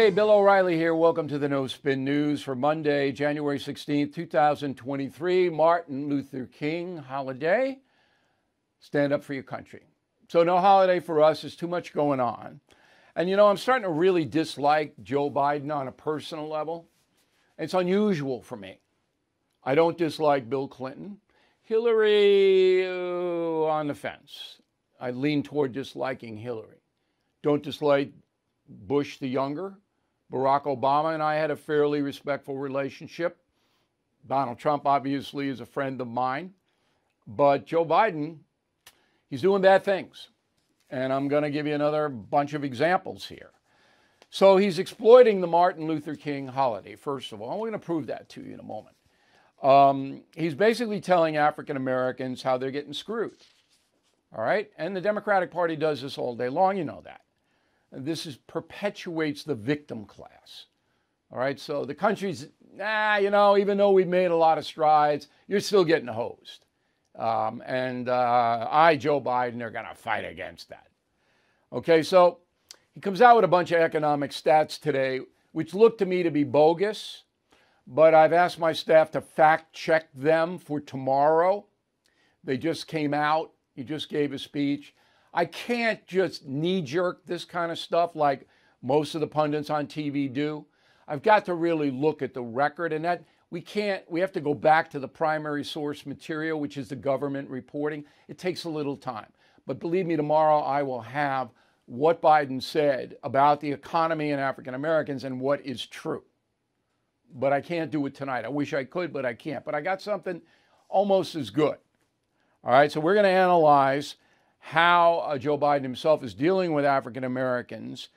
Hey, Bill O'Reilly here. Welcome to the No Spin News for Monday, January 16th, 2023, Martin Luther King holiday. Stand up for your country. So no holiday for us. There's too much going on. And I'm starting to really dislike Joe Biden on a personal level. It's unusual for me. I don't dislike Bill Clinton. Hillary, on the fence. I lean toward disliking Hillary. Don't dislike Bush the younger. Barack Obama and I had a fairly respectful relationship. Donald Trump obviously is a friend of mine. But Joe Biden, he's doing bad things. And I'm going to give you another bunch of examples here. So he's exploiting the Martin Luther King holiday, first of all. I'm going to prove that to you in a moment. He's basically telling African Americans how they're getting screwed. All right? And the Democratic Party does this all day long. You know that. This perpetuates the victim class. All right? So the country's, even though we've made a lot of strides, you're still getting hosed. Joe Biden, are going to fight against that. Okay, so he comes out with a bunch of economic stats today, which look to me to be bogus, but I've asked my staff to fact check them for tomorrow. They just came out. He just gave a speech. I can't just knee-jerk this kind of stuff like most of the pundits on TV do. I've got to really look at the record, and that we have to go back to the primary source material, which is the government reporting. It takes a little time. But believe me, tomorrow I will have what Biden said about the economy and African Americans and what is true. But I can't do it tonight. I wish I could, but I can't. But I got something almost as good. All right, so we're going to analyze how Joe Biden himself is dealing with African Americans,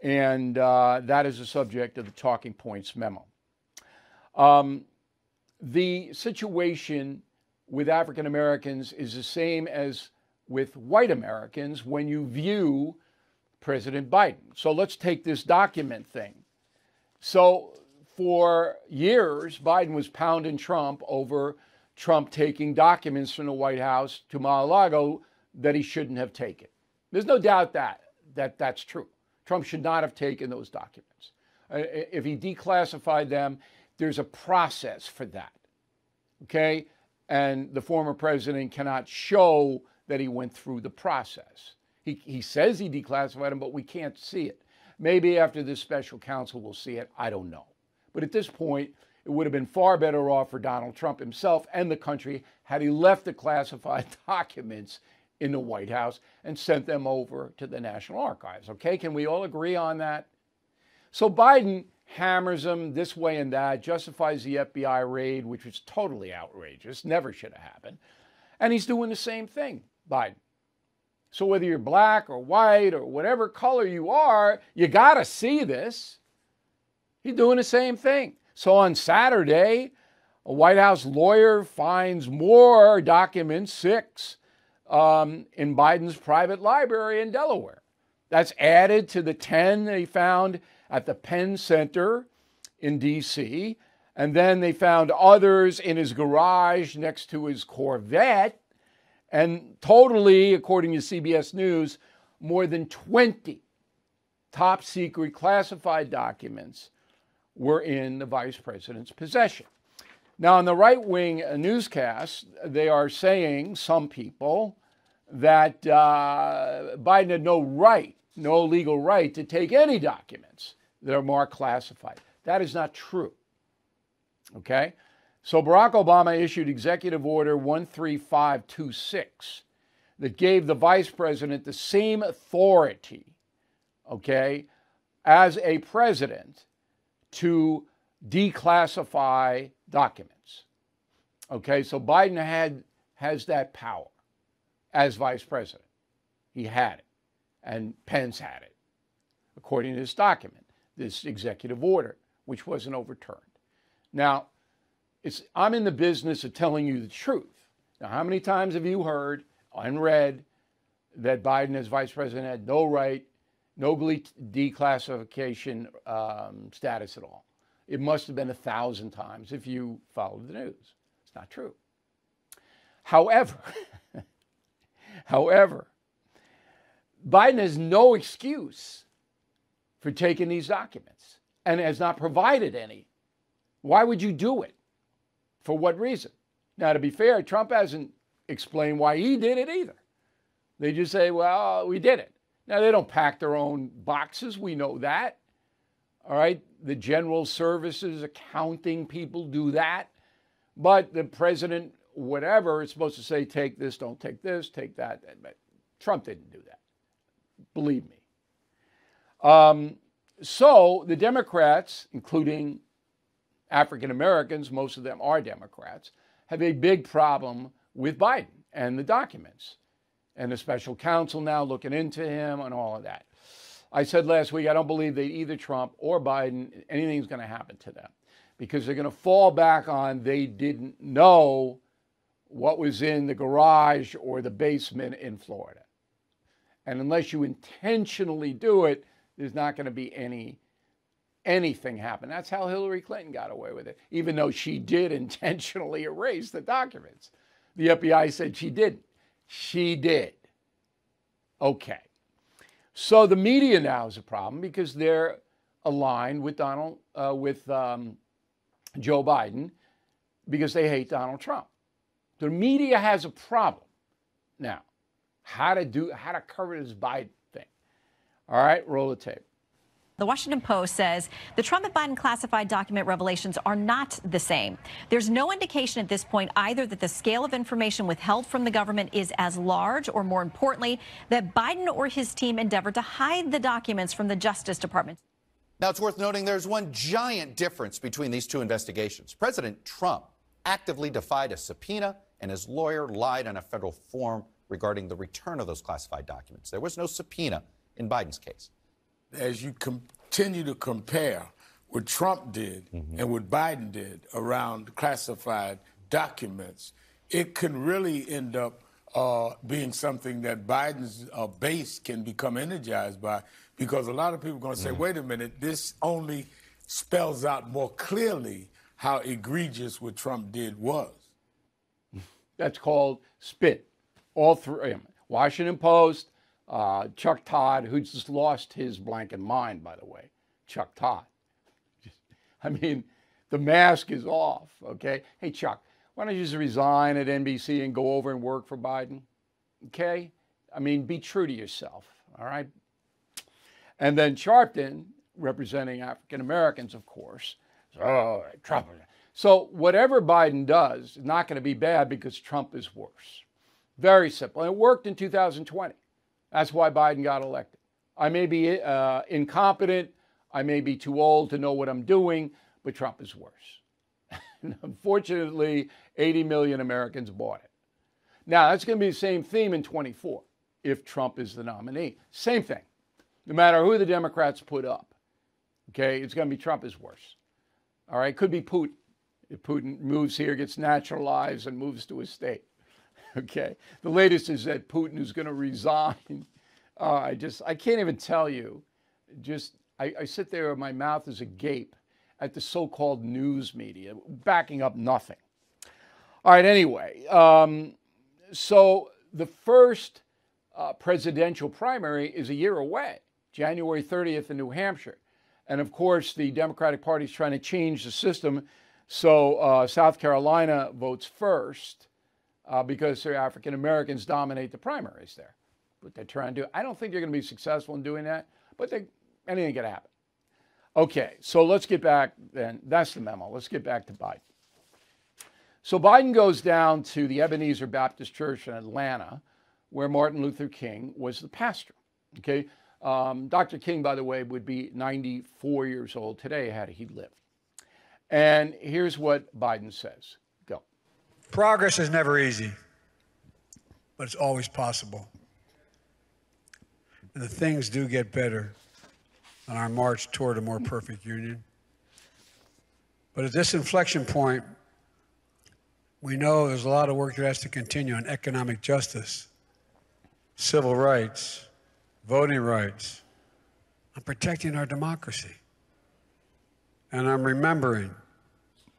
and that is the subject of the Talking Points memo. The situation with African Americans is the same as with white Americans when you view President Biden. So let's take this document thing. So for years, Biden was pounding Trump over Trump taking documents from the White House to Mar-a-Lago that he shouldn't have taken. There's no doubt that's true. Trump should not have taken those documents. If he declassified them, there's a process for that, okay? And the former president cannot show that he went through the process. He says he declassified them, but we can't see it. Maybe after this special counsel we'll see it. I don't know. But at this point, it would have been far better off for Donald Trump himself and the country had he left the classified documents in the White House and sent them over to the National Archives. Okay, can we all agree on that? So Biden hammers them this way and that, justifies the FBI raid, which was totally outrageous, never should have happened. And he's doing the same thing, Biden. So whether you're black or white or whatever color you are, you got to see this. He's doing the same thing. So on Saturday, a White House lawyer finds more documents, 6, in Biden's private library in Delaware. That's added to the 10 they found at the Penn Center in D.C., and then they found others in his garage next to his Corvette, and totally, according to CBS News, more than 20 top secret classified documents were in the vice president's possession. Now, in the right-wing newscasts, they are saying, some people, that Biden had no legal right to take any documents that are marked classified. That is not true. Okay? So Barack Obama issued Executive Order 13526 that gave the vice president the same authority, okay, as a president to declassify documents. Okay, so Biden has that power as vice president. He had it, and Pence had it, according to this document, this executive order, which wasn't overturned. Now, I'm in the business of telling you the truth. Now, how many times have you heard and read that Biden as vice president had no right, no declassification status at all? It must have been 1,000 times if you followed the news. It's not true. However, Biden has no excuse for taking these documents. and has not provided any. Why would you do it? For what reason? Now, to be fair, Trump hasn't explained why he did it either. They just say, well, we did it. Now, they don't pack their own boxes. We know that. All right. The general services, accounting people do that. But the president, whatever, is supposed to say, take this, don't take this, take that. But Trump didn't do that. Believe me. So the Democrats, including African Americans, most of them are Democrats, have a big problem with Biden and the documents. And the special counsel now looking into him and all of that. I said last week, I don't believe that either Trump or Biden, anything's going to happen to them, because they're going to fall back on they didn't know what was in the garage or the basement in Florida. And unless you intentionally do it, there's not going to be anything happen. That's how Hillary Clinton got away with it, even though she did intentionally erase the documents. The FBI said she didn't. She did. Okay. So the media now is a problem because they're aligned with Joe Biden because they hate Donald Trump. The media has a problem. Now, how to cover this Biden thing. All right, roll the tape. The Washington Post says the Trump and Biden classified document revelations are not the same. There's no indication at this point either that the scale of information withheld from the government is as large, or more importantly, that Biden or his team endeavored to hide the documents from the Justice Department. Now, it's worth noting there's one giant difference between these two investigations. President Trump actively defied a subpoena, and his lawyer lied on a federal form regarding the return of those classified documents. There was no subpoena in Biden's case. As you continue to compare what Trump did and what Biden did around classified documents, it can really end up being something that Biden's base can become energized by, because a lot of people are going to say, wait a minute, this only spells out more clearly how egregious what Trump did was. That's called spin. All three. Washington Post, Chuck Todd, who just lost his blanket mind, by the way. Chuck Todd. I mean, the mask is off, okay? Hey, Chuck, why don't you just resign at NBC and go over and work for Biden? Okay? I mean, be true to yourself, all right? And then Sharpton, representing African Americans, of course. Oh, Trump. So whatever Biden does is not going to be bad because Trump is worse. Very simple. And it worked in 2020. That's why Biden got elected. I may be incompetent. I may be too old to know what I'm doing, but Trump is worse. And unfortunately, 80 million Americans bought it. Now, that's going to be the same theme in 24 if Trump is the nominee. Same thing. No matter who the Democrats put up, okay, it's going to be Trump is worse. All right, could be Putin. If Putin moves here, gets naturalized, and moves to a state. Okay, the latest is that Putin is going to resign. I can't even tell you. I sit there, my mouth is agape at the so-called news media, backing up nothing. All right, anyway, so the first presidential primary is a year away, January 30th in New Hampshire. And of course, the Democratic Party is trying to change the system so South Carolina votes first. Because their African Americans dominate the primaries there. What they're trying to do. I don't think they're going to be successful in doing that, but anything can happen. Okay, so let's get back then. That's the memo. Let's get back to Biden. So Biden goes down to the Ebenezer Baptist Church in Atlanta, where Martin Luther King was the pastor. Okay, Dr. King, by the way, would be 94 years old today had he lived. And here's what Biden says. Progress is never easy, but it's always possible. And the things do get better on our march toward a more perfect union. But at this inflection point, we know there's a lot of work that has to continue on economic justice, civil rights, voting rights, on protecting our democracy. And I'm remembering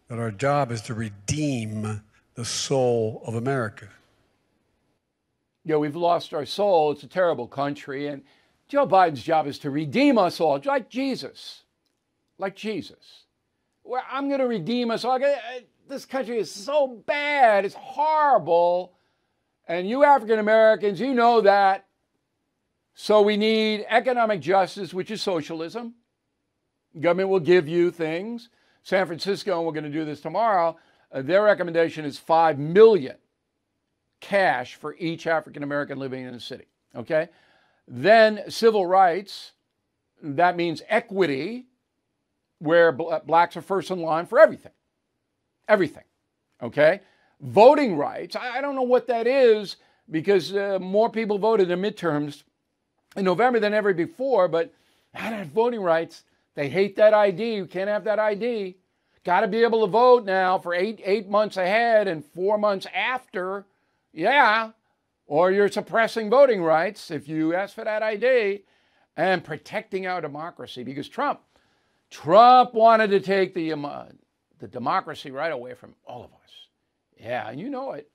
that our job is to redeem the soul of America. Yeah, we've lost our soul. It's a terrible country. And Joe Biden's job is to redeem us all, like Jesus. like Jesus. Well, I'm going to redeem us all. This country is so bad. It's horrible. And you African Americans, you know that. So we need economic justice, which is socialism. Government will give you things. San Francisco, and we're going to do this tomorrow, their recommendation is $5 million cash for each African American living in the city. Okay? Then civil rights, that means equity, where blacks are first in line for everything. Everything. Okay? Voting rights, I don't know what that is because more people voted in the midterms in November than ever before, but voting rights, they hate that ID. You can't have that ID. Got to be able to vote now for eight months ahead and 4 months after. Yeah. Or you're suppressing voting rights if you ask for that ID, and protecting our democracy because Trump wanted to take the democracy right away from all of us. Yeah, and you know it.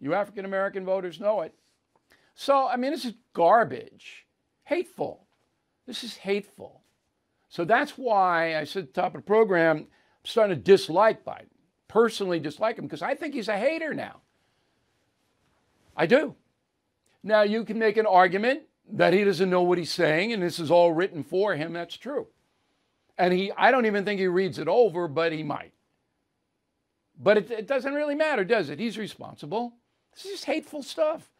You African American voters know it. So, I mean, this is garbage. Hateful. This is hateful. So that's why I said at the top of the program, I'm starting to dislike Biden. Personally dislike him because I think he's a hater now. I do. Now, you can make an argument that he doesn't know what he's saying and this is all written for him. That's true. And I don't even think he reads it over, but he might. But it doesn't really matter, does it? He's responsible. This is just hateful stuff.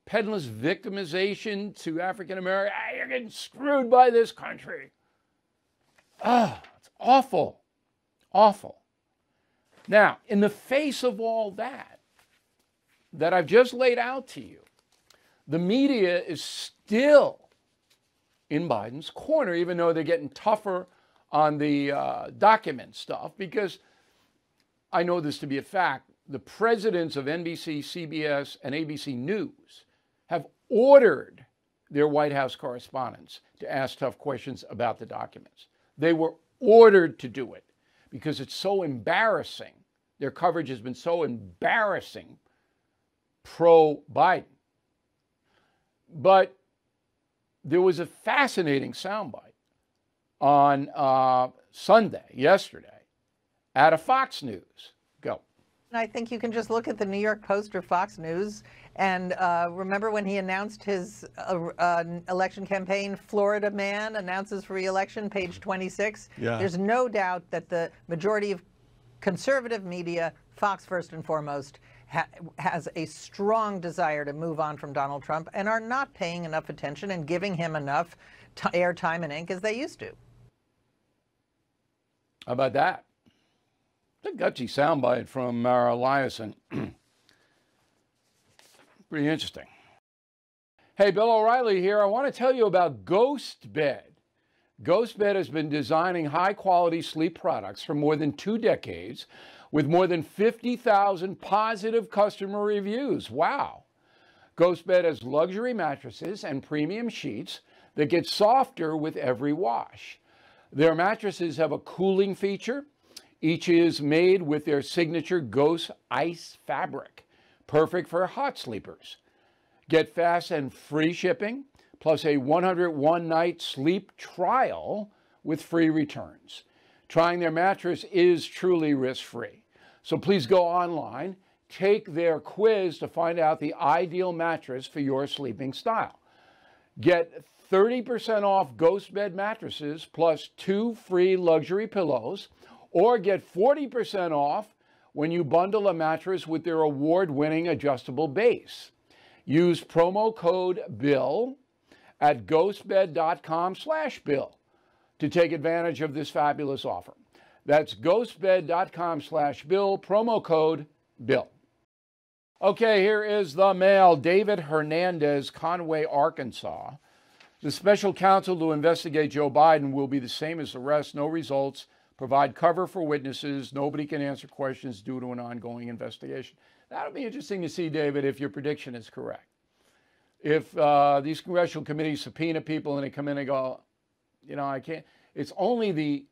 Peddless victimization to African Americans. You're getting screwed by this country. It's awful. Awful. Now, in the face of all that I've just laid out to you, the media is still in Biden's corner, even though they're getting tougher on the document stuff, because I know this to be a fact. The presidents of NBC, CBS, and ABC News have ordered their White House correspondents to ask tough questions about the documents. They were ordered to do it because it's so embarrassing. Their coverage has been so embarrassing pro-Biden. But there was a fascinating soundbite on yesterday, out of Fox News. Go. I think you can just look at the New York Post or Fox News and remember when he announced his election campaign, Florida man announces for re-election, page 26. Yeah. There's no doubt that the majority of conservative media, Fox first and foremost, has a strong desire to move on from Donald Trump and are not paying enough attention and giving him enough airtime and ink as they used to. How about that? A gutsy soundbite from Mara Eliason. Pretty interesting. Hey, Bill O'Reilly here. I want to tell you about Ghostbed. Ghostbed has been designing high-quality sleep products for more than 2 decades with more than 50,000 positive customer reviews. Wow. Ghostbed has luxury mattresses and premium sheets that get softer with every wash. Their mattresses have a cooling feature. Each is made with their signature Ghost Ice fabric, perfect for hot sleepers. Get fast and free shipping, plus a 101-night sleep trial with free returns. Trying their mattress is truly risk-free. So please go online, take their quiz to find out the ideal mattress for your sleeping style. Get 30% off Ghostbed mattresses plus 2 free luxury pillows, or get 40% off when you bundle a mattress with their award-winning adjustable base. Use promo code BILL at ghostbed.com/bill to take advantage of this fabulous offer. That's ghostbed.com/bill, promo code BILL. Okay, here is the mail. David Hernandez, Conway, Arkansas. The special counsel to investigate Joe Biden will be the same as the rest. No results. Provide cover for witnesses. Nobody can answer questions due to an ongoing investigation. That'll be interesting to see, David, if your prediction is correct. If these congressional committees subpoena people and they come in and go, you know, I can't. It's only the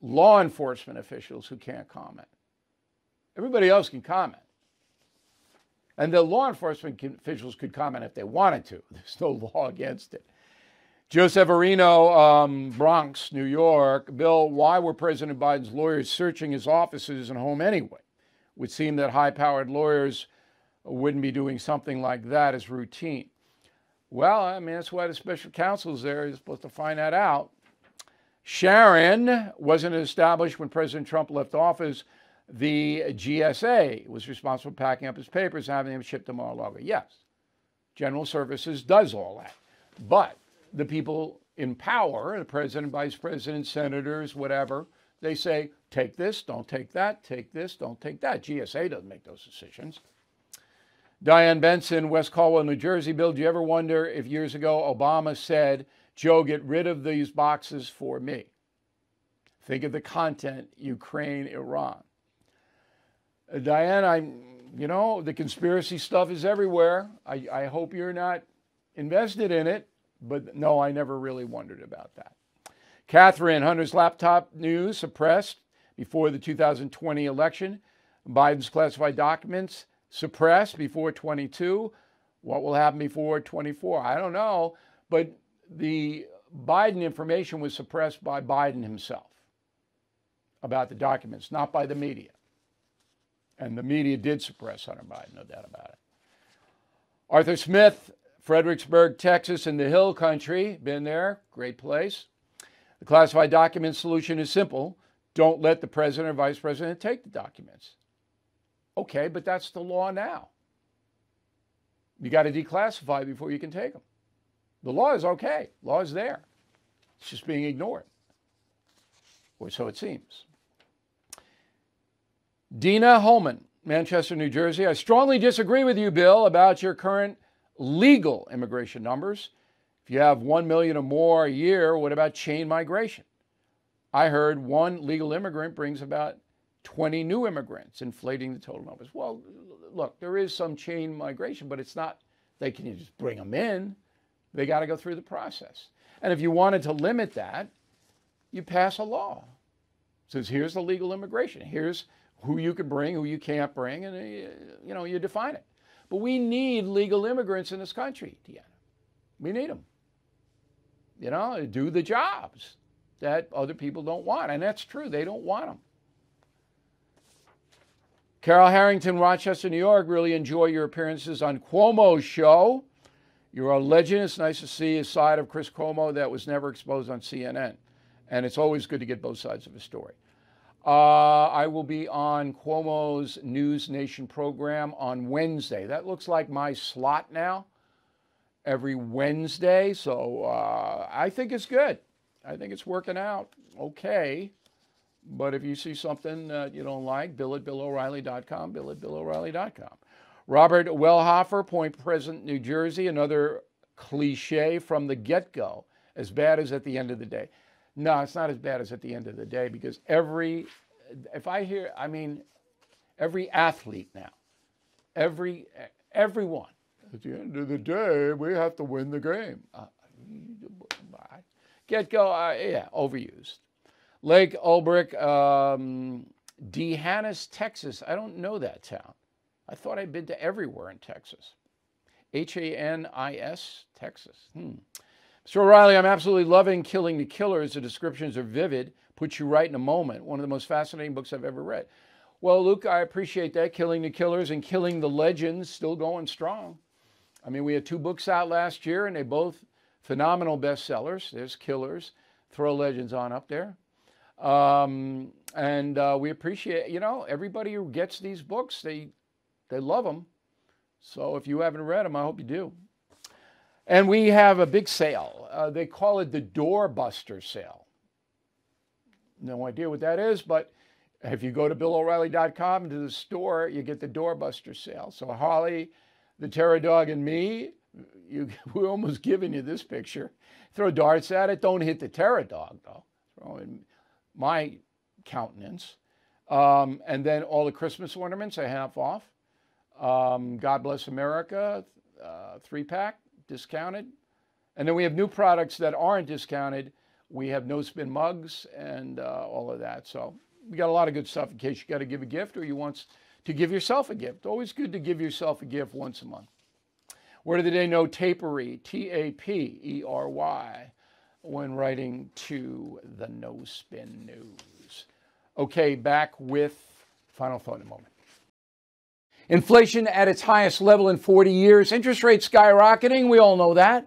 law enforcement officials who can't comment. Everybody else can comment. And the law enforcement officials could comment if they wanted to. There's no law against it. Joe Severino, Bronx, New York. Bill, why were President Biden's lawyers searching his offices and home anyway? It would seem that high-powered lawyers wouldn't be doing something like that as routine. Well, I mean, that's why the special counsel's there. He's supposed to find that out. Sharon wasn't established when President Trump left office. The GSA was responsible for packing up his papers and having them shipped to Mar-a-Lago. Yes, General Services does all that. But the people in power, the president, vice president, senators, whatever, they say, take this, don't take that, take this, don't take that. GSA doesn't make those decisions. Diane Benson, West Caldwell, New Jersey. Bill, do you ever wonder if years ago Obama said, Joe, get rid of these boxes for me? Think of the content, Ukraine, Iran. Diane, the conspiracy stuff is everywhere. I hope you're not invested in it, but no, I never really wondered about that. Catherine, Hunter's laptop news suppressed before the 2020 election. Biden's classified documents suppressed before 22. What will happen before 24? I don't know, but the Biden information was suppressed by Biden himself about the documents, not by the media. And the media did suppress Hunter Biden, no doubt about it. Arthur Smith, Fredericksburg, Texas, in the Hill Country. Been there, great place. The classified document solution is simple. Don't let the president or vice president take the documents. Okay, but that's the law now. You got to declassify before you can take them. The law is okay. Law is there. It's just being ignored. Or so it seems. Dina Holman, Manchester, New Jersey. I strongly disagree with you, Bill, about your current legal immigration numbers. If you have 1 million or more a year, what about chain migration? I heard one legal immigrant brings about 20 new immigrants, inflating the total numbers. Well, look, there is some chain migration, but it's not, they can just bring them in. They got to go through the process. And if you wanted to limit that, you pass a law. It says, here's the legal immigration. Here's who you can bring, who you can't bring, and you define it. But we need legal immigrants in this country, Deanna. We need them. To do the jobs that other people don't want. And that's true. They don't want them. Carol Harrington, Rochester, New York. Really enjoy your appearances on Cuomo's show. You're a legend. It's nice to see a side of Chris Cuomo that was never exposed on CNN. And it's always good to get both sides of a story. I will be on Cuomo's News Nation program on Wednesday. That looks like my slot now, every Wednesday. So I think it's good. I think it's working out okay. But if you see something that you don't like, bill at BillO'Reilly.com, bill at BillO'Reilly.com. Robert Wellhofer, Point Pleasant, New Jersey, another cliche from the get-go, as bad as at the end of the day. No, it's not as bad as at the end of the day, because every athlete now, everyone, at the end of the day, we have to win the game. Overused. Lake Ulbrich, D'Hanis, Texas. I don't know that town. I thought I'd been to everywhere in Texas. Hanis, Texas. Mr. O'Reilly, I'm absolutely loving Killing the Killers. The descriptions are vivid, puts you right in a moment. One of the most fascinating books I've ever read. Well, Luke, I appreciate that. Killing the Killers and Killing the Legends, still going strong. I mean, we had 2 books out last year, and they both phenomenal bestsellers. There's Killers. Throw Legends on up there. We appreciate, everybody who gets these books, they love them. So if you haven't read them, I hope you do. And we have a big sale. They call it the Doorbuster sale. No idea what that is, but if you go to BillO'Reilly.com to the store, you get the Doorbuster sale. So Holly, the Terror Dog, and me, we're almost giving you this picture. Throw darts at it. Don't hit the Terror Dog, though. Throw in my countenance. And then all the Christmas ornaments are half off. God Bless America, 3-pack. Discounted. And then we have new products that aren't discounted. We have no spin mugs and all of that. So we got a lot of good stuff in case you got to give a gift or you want to give yourself a gift. Always good to give yourself a gift once a month. Word of the day, no tapery, Tapery. when writing to the No Spin News. Okay, back with final thought in a moment. Inflation at its highest level in 40 years. Interest rates skyrocketing. We all know that.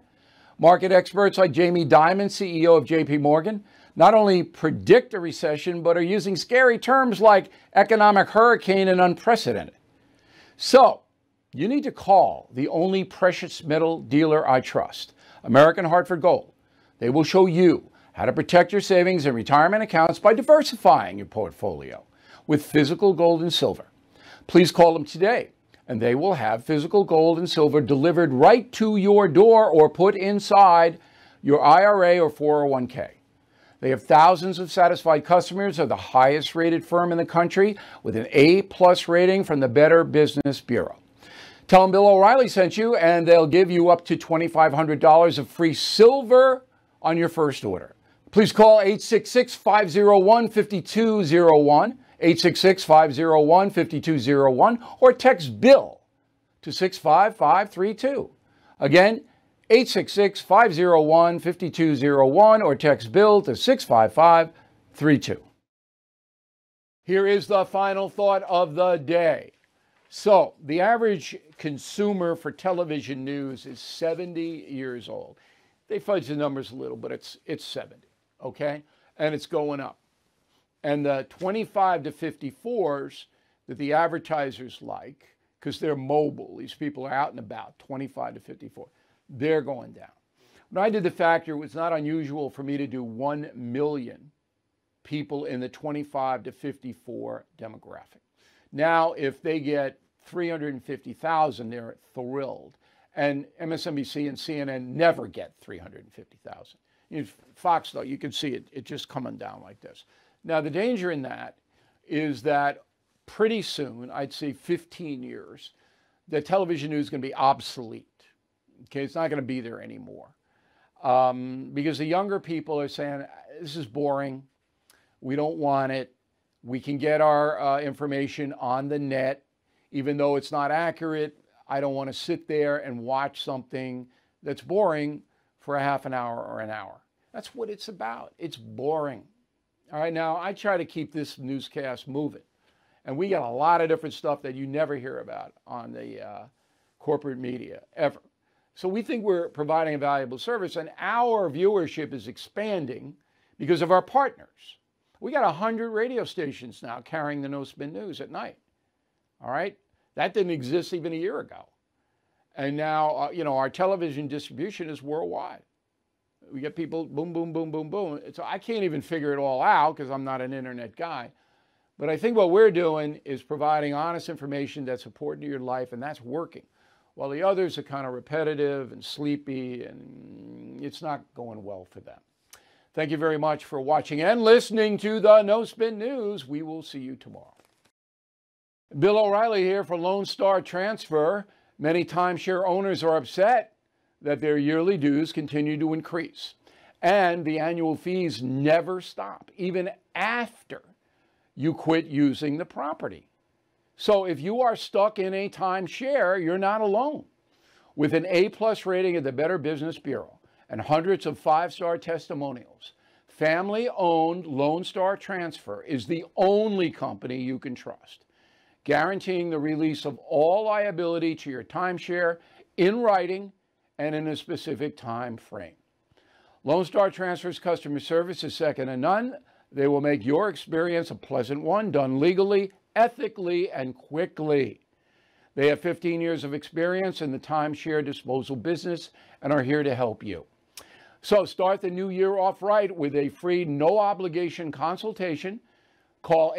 Market experts like Jamie Dimon, CEO of JP Morgan, not only predict a recession, but are using scary terms like economic hurricane and unprecedented. So, you need to call the only precious metal dealer I trust, American Hartford Gold. They will show you how to protect your savings and retirement accounts by diversifying your portfolio with physical gold and silver. Please call them today, and they will have physical gold and silver delivered right to your door or put inside your IRA or 401k. They have thousands of satisfied customers, are the highest rated firm in the country with an A+ rating from the Better Business Bureau. Tell them Bill O'Reilly sent you, and they'll give you up to $2,500 of free silver on your first order. Please call 866-501-5201, 866-501-5201, or text BILL to 65532. Again, 866-501-5201, or text BILL to 65532. Here is the final thought of the day. So, the average consumer for television news is 70 years old. They fudge the numbers a little, but it's 70, okay? And it's going up. And the 25 to 54s that the advertisers like, because they're mobile, these people are out and about, 25 to 54, they're going down. When I did the factor, it was not unusual for me to do 1 million people in the 25 to 54 demographic. Now, if they get 350,000, they're thrilled. And MSNBC and CNN never get 350,000. Fox, though, you can see it just coming down like this. Now, the danger in that is that pretty soon, I'd say 15 years, the television news is going to be obsolete. Okay, it's not going to be there anymore. Because the younger people are saying, this is boring. We don't want it. We can get our information on the net, even though it's not accurate. I don't want to sit there and watch something that's boring for a half an hour or an hour. That's what it's about. It's boring. All right, now I try to keep this newscast moving. And we got a lot of different stuff that you never hear about on the corporate media, ever. So we think we're providing a valuable service, and our viewership is expanding because of our partners. We got 100 radio stations now carrying the No Spin News at night. All right? That didn't exist even a year ago. And now, our television distribution is worldwide. We get people boom, boom, boom, boom, boom. So I can't even figure it all out because I'm not an internet guy. But I think what we're doing is providing honest information that's important to your life, and that's working. While the others are kind of repetitive and sleepy, and it's not going well for them. Thank you very much for watching and listening to the No Spin News. We will see you tomorrow. Bill O'Reilly here for Lone Star Transfer. Many timeshare owners are upset that their yearly dues continue to increase. And the annual fees never stop, even after you quit using the property. So if you are stuck in a timeshare, you're not alone. With an A+ rating at the Better Business Bureau and hundreds of 5-star testimonials, family-owned Lone Star Transfer is the only company you can trust, guaranteeing the release of all liability to your timeshare in writing and in a specific time frame. Lone Star Transfer's customer service is second to none. They will make your experience a pleasant one, done legally, ethically, and quickly. They have 15 years of experience in the timeshare disposal business and are here to help you. So start the new year off right with a free, no-obligation consultation. Call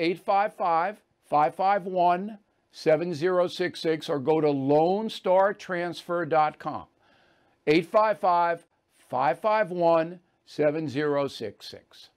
855-551-7066 or go to LoneStarTransfer.com. 855-551-7066.